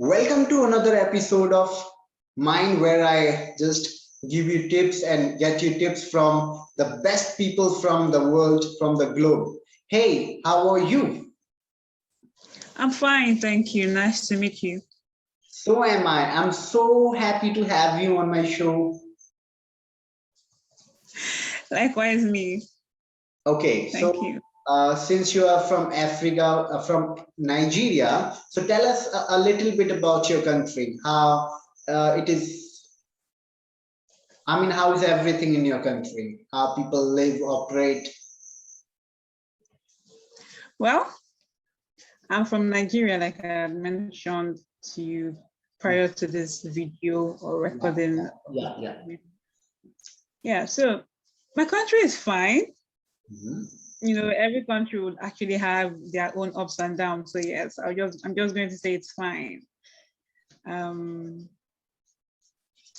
Welcome to another episode of mine where I just give you tips and get you tips from the best people from the world, from the globe. Hey, how are you? I'm fine, thank you. Nice to meet you. So am I. I'm so happy to have you on my show. Likewise, me. Okay, Thank so you. since you are from Africa, from Nigeria, so tell us a little bit about your country, how it is. I mean, how is everything in your country? How people live, operate? Well, I'm from Nigeria, like I had mentioned to you prior to this video or Yeah, recording. yeah. Yeah, so my country is fine. Mhm. Every country would actually have their own ups and downs. So yes, I'm just going to say it's fine. Um,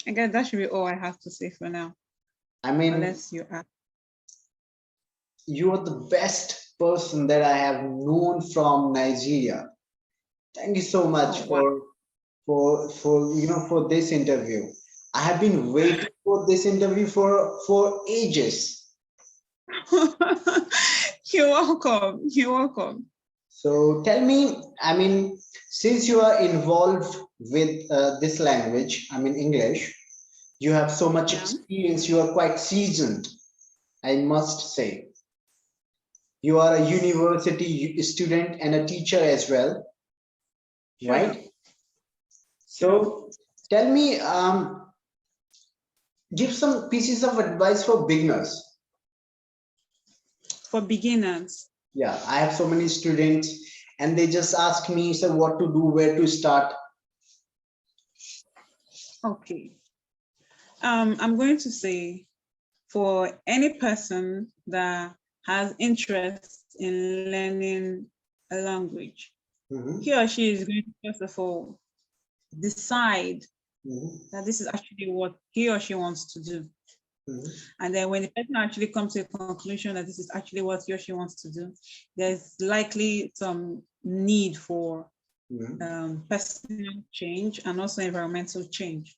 I guess that should be all I have to say for now, I mean, unless you ask. you are the best person that I have known from Nigeria. Thank you so much Oh, wow. for this interview. I have been waiting for this interview for ages. You're welcome. You're welcome. So tell me, I mean, since you are involved with this language, I mean English, you have so much Yeah. experience. You are quite seasoned, I must say. You are a university student and a teacher as well, Sure. right? Sure. So tell me, give some pieces of advice for beginners. For beginners. Yeah, I have so many students and they just ask me, so what to do, where to start. Okay. I'm going to say for any person that has interest in learning a language, Mhm, he or she is going to first of all decide mhm, that this is actually what he or she wants to do. mhm. And then when the person actually comes to a conclusion that this is actually what he or she wants to do, there's likely some need for Mhm. personal change and also environmental change.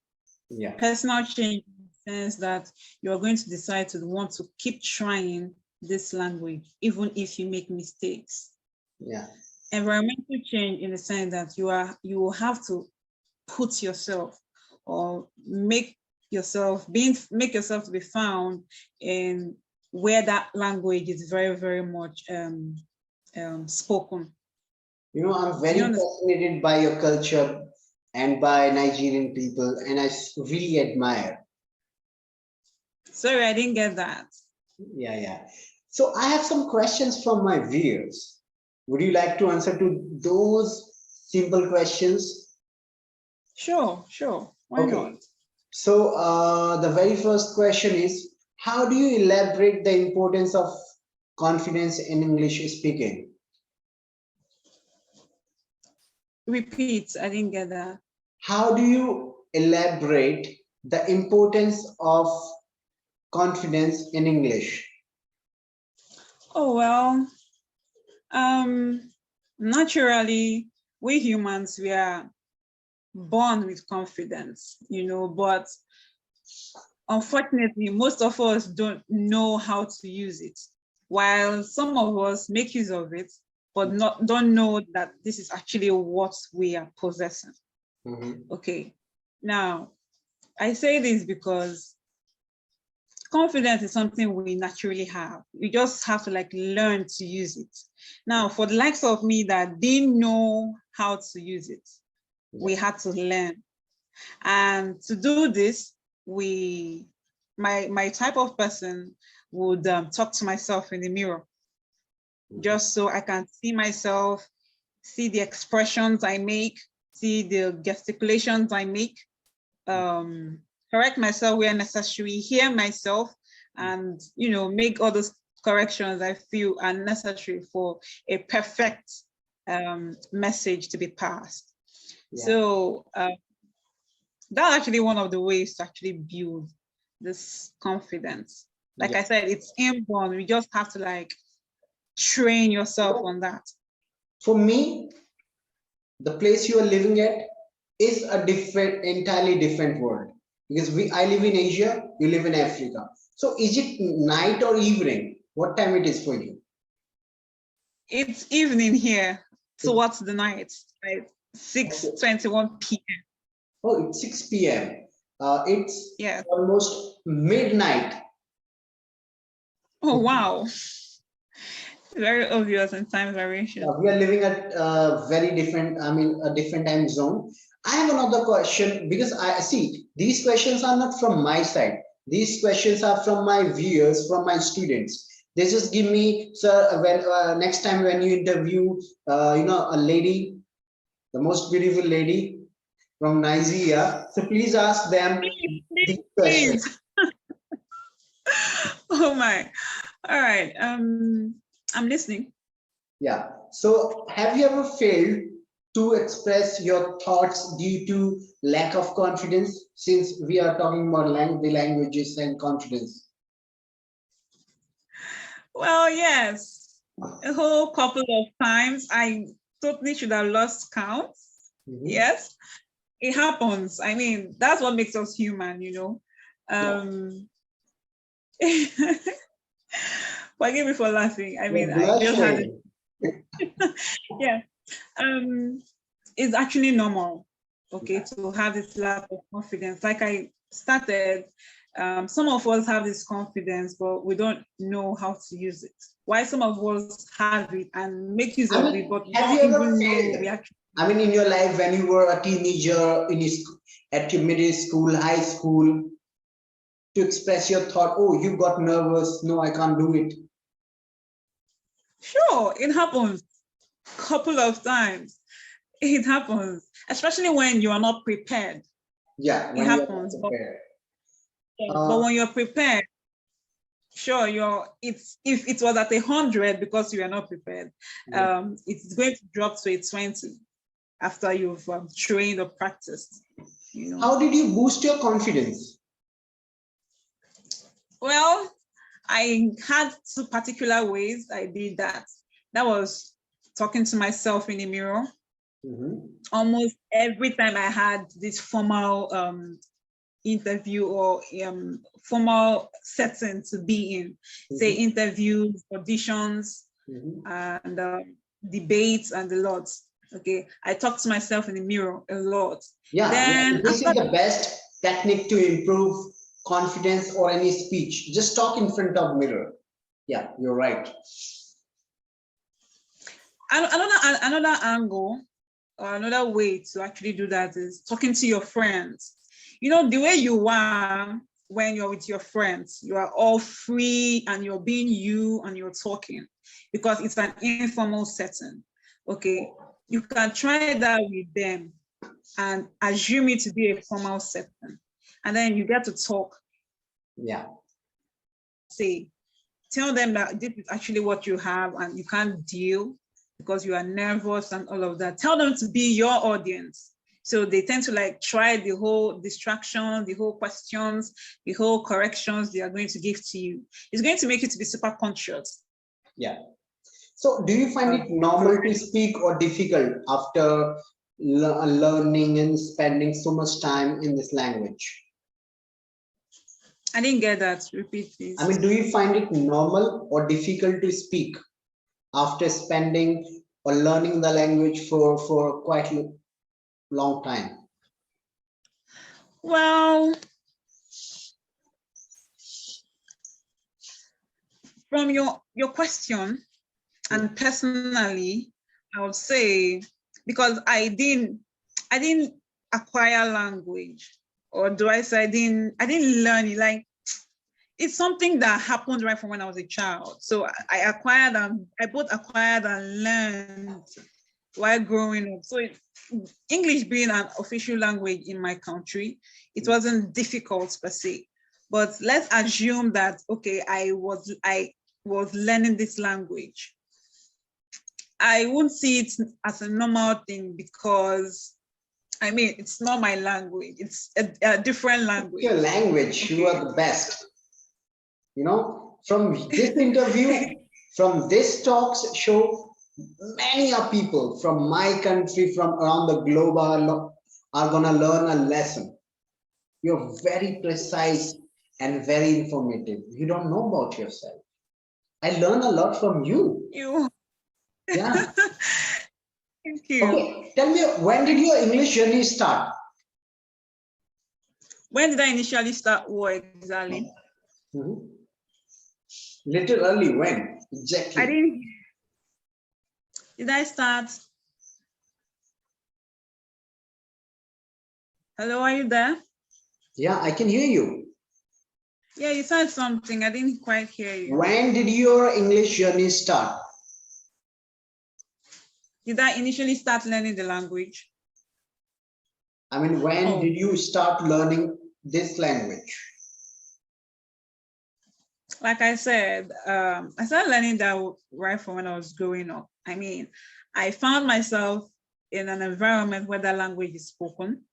Yeah, Personal change in the sense that you're going to decide to want to keep trying this language, even if you make mistakes. yeah, Environmental change in the sense that you will have to put yourself or make yourself to be found in where that language is very, very much spoken. I'm Do you very understand? fascinated by your culture and by Nigerian people, and really admire. Sorry, I didn't get that. Yeah, yeah. So I have some questions from my viewers. Would you like to answer to those simple questions? Sure. Why Okay. not? So the very first question is, how do you elaborate the importance of confidence in English speaking? Repeat, I didn't get that. How do you elaborate the importance of confidence in English? Oh, well, um, naturally, we humans, we are born with confidence, but unfortunately, most of us don't know how to use it. While some of us make use of it, but don't know that this is actually what we are possessing. Mhm. Okay. Now, I say this because confidence is something we naturally have. We just have to learn to use it. Now, for the likes of me that didn't know how to use it, we Yeah. had to learn. And to do this, my type of person would talk to myself in the mirror, just so I can see myself, see the expressions I make, see the gesticulations I make, um, correct myself where necessary, hear myself, and make all those corrections I feel are necessary for a perfect message to be passed. Yeah. So that's actually one of the ways to actually build this confidence. Like Yeah. I said, it's inborn. We just have to train yourself on that. For me, the place you are living at, is a different, entirely different world, because I live in Asia, you live in Africa. So is it night or evening? What time it is for you? It's evening here. So It- what's the night? Right, okay. 6:21 p.m. Oh, it's 6 p.m. It's Yeah. almost midnight. Oh, wow. Very obvious in time variation. We are living at very different, I mean, a different time zone. I have another question, because I see these questions are not from my side. These questions are from my viewers, from my students. They just give me, sir, when next time when you interview, a lady, the most beautiful lady from Nigeria, so please ask them Please, these please, questions. please. Oh my. All right. I'm listening. Yeah. So have you ever failed to express your thoughts due to lack of confidence? Since we are talking about the languages and confidence. Well, yes. A whole couple of times. I totally should have lost count. Mhm. Yes, it happens. I mean, that's what makes us human, you know. Yeah. Forgive me for laughing. I mean, You're I just had it. blushing. Yeah. Um, it's actually normal, okay, to have this lack of confidence. Like I started, some of us have this confidence, but we don't know how to use it. Why some of us have it and make use I of it, mean, but we have you don't ever even know failed? we actually. I mean, in your life when you were a teenager, at your middle school, high school, to express your thought, oh, you got nervous, no, I can't do it. Sure, it happens couple of times. It happens, especially when you are not prepared. Yeah, It when you're not happens, but prepared. when you're prepared, sure, it's if it was at 100 because you are not prepared, Yeah. it's going to drop to a 20 after you've trained or practiced. You know. How did you boost your confidence? Well, I had two particular ways I did that. That was talking to myself in the mirror. Mhm. Almost every time I had this formal interview or formal setting to be in, say Mhm. interviews, auditions, Mhm. and debates and a lot. Okay, I talk to myself in the mirror a lot. Yeah, Then this after, is the best technique to improve confidence or any speech. Just talk in front of mirror. Yeah, you're right. another angle or another way to actually do that is talking to your friends. You know, the way you are when you're with your friends, you are all free and you're being you and you're talking because it's an informal setting. Okay, you can try that with them and assume it to be a formal setting. And then you get to talk, Yeah. say, tell them that this is actually what you have and you can't deal because you are nervous and all of that. Tell them to be your audience. So they tend to like try the whole distraction, the whole questions, the whole corrections they are going to give to you. It's going to make you to be super conscious. Yeah. So do you find it normal to speak or difficult after learning and spending so much time in this language? I didn't get that. Repeat, I mean, please. do you find it normal or difficult to speak after spending or learning the language for quite a long time? Well, from your question, and personally, I would say because I didn't acquire language, or do I say I didn't learn it. Like it's something that happened right from when I was a child. So I both acquired and learned while growing up. So English being an official language in my country, it wasn't difficult per se. But let's assume that okay, I was learning this language. I won't see it as a normal thing because I mean it's not my language. It's a different Your language. language, you Okay. are the best. From this interview, from this talks show, many are people from my country, from around the globe, are are gonna learn a lesson. You're very precise and very informative. You don't know about yourself. I learn a lot from you. You. Yeah. Thank you. Okay. Tell me, when did your English journey start? When did I initially start what exactly? Mhm. Little early. When I exactly? didn't. Did I start? Hello, are you there? Yeah, I can hear you. Yeah, you said something. I didn't quite hear you. When did your English journey start? Did I initially start learning the language? I mean, when Oh, did you start learning this language? like I said, I started learning that right from when I was growing up. I mean, I found myself in an environment where that language is spoken,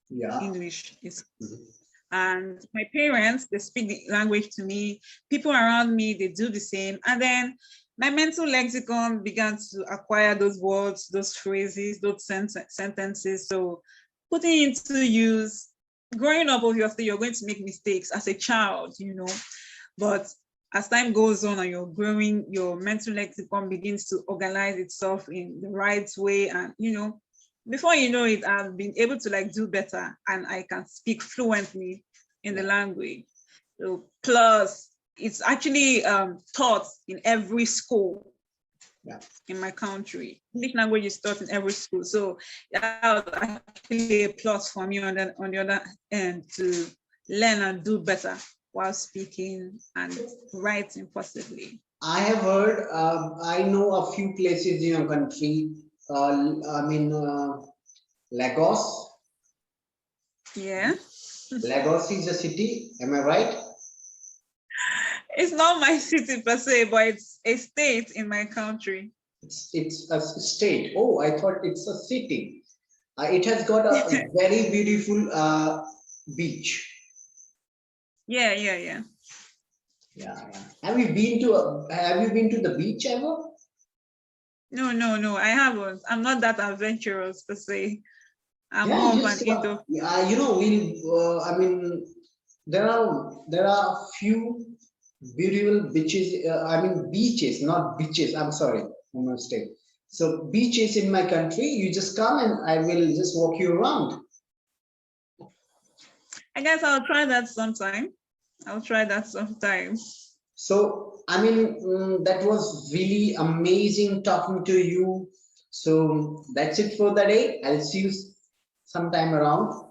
Yeah. English is, Mhm. and my parents, they speak the language to me. People around me, they do the same. And then my mental lexicon began to acquire those words, those phrases, those sentences. So putting into use, growing up, obviously, you're going to make mistakes as a child, but as time goes on and you're growing, your mental lexicon begins to organize itself in the right way. And, before you know it, I've been able to like do better and I can speak fluently in the Yeah. language. So plus, it's actually taught in every school Yeah. in my country. English language is taught in every school. So that was actually a plus for me on the other end to learn and do better while speaking and writing possibly. I have heard, I know a few places in your country. I mean, Lagos. Yeah. Lagos is a city. Am I right? It's not my city per se, but it's a state in my country. It's a state. Oh, I thought it's a city. It has got a very beautiful beach. Yeah, yeah, yeah. Yeah, yeah. Have you been to the beach ever? No, no, no, I haven't. I'm not that adventurous per se. I'm Yeah, more of an just indoor. you know, I mean, there are few beautiful beaches. I mean, beaches, not beaches. I'm sorry, my mistake. So beaches in my country, you just come and I will just walk you around. I guess I'll try that sometime. I'll try that sometime. So I mean, that was really amazing talking to you. So that's it for the day. I'll see you sometime around.